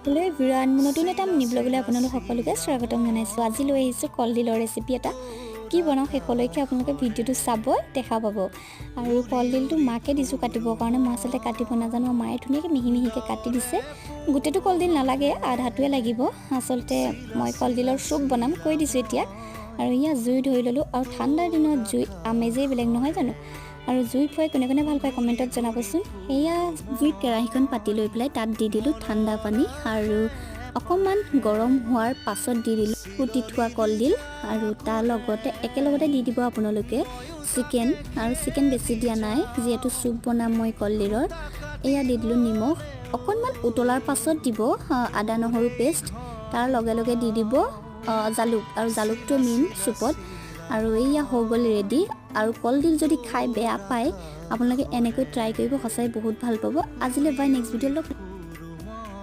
Hello' everyone, নতুন এটা mini ব্লগলৈ আপোনালোক সকলোকে স্বাগতম জনাইছোঁ। আজি লৈ আহিছোঁ কলডিলৰ ৰেচিপি এটা। কি বনাওঁ শেষলৈকে আপোনালোকে ভিডিঅ'টো চাব, দেখা পাব। আৰু কলডিলটো মাকে দিছোঁ কাটিবৰ কাৰণে। মই আচলতে কাটিব নাজানো, মায়ে ধুনীয়াকৈ মিহি মিহিকৈ কাটি দিছে। গোটেইটো কলডিল নালাগে, আধাটোৱে লাগিব। আচলতে মই কলডিলৰ চুপ বনাম কৈ দিছোঁ এতিয়া। আৰু ইয়াত জুই ধৰি ল'লোঁ। আৰু ঠাণ্ডাৰ দিনত জুই আমেজেই বেলেগ নহয় জানো। আৰু জুই ফুৱাই কোনে কোনে ভাল পায় কমেণ্টত জনাবচোন। এয়া জুইত কেৰাহীখন পাতি লৈ পেলাই তাত দি দিলোঁ ঠাণ্ডা পানী। আৰু অকণমান গৰম হোৱাৰ পাছত দি দিলোঁ কুটি থোৱা কলডিল। আৰু তাৰ লগতে একেলগতে দি দিব আপোনালোকে চিকেন। আৰু চিকেন বেছি দিয়া নাই, যিহেতু চুপ বনাম মই কলডিলৰ। এয়া দি দিলোঁ নিমখ। অকণমান উতলাৰ পাছত দিব আদা নহৰু পেষ্ট। তাৰ লগে লগে দি দিব জালুক। আৰু জালুকটো মেইন চুপত। আৰু এয়া হৈ গ'ল ৰেডি। আৰু কলডিল যদি খাই বেয়া পায় আপোনালোকে এনেকৈ ট্ৰাই কৰিব, সঁচাই বহুত ভাল পাব। আজিলৈ বাই, নেক্সট ভিডিঅ' লগ।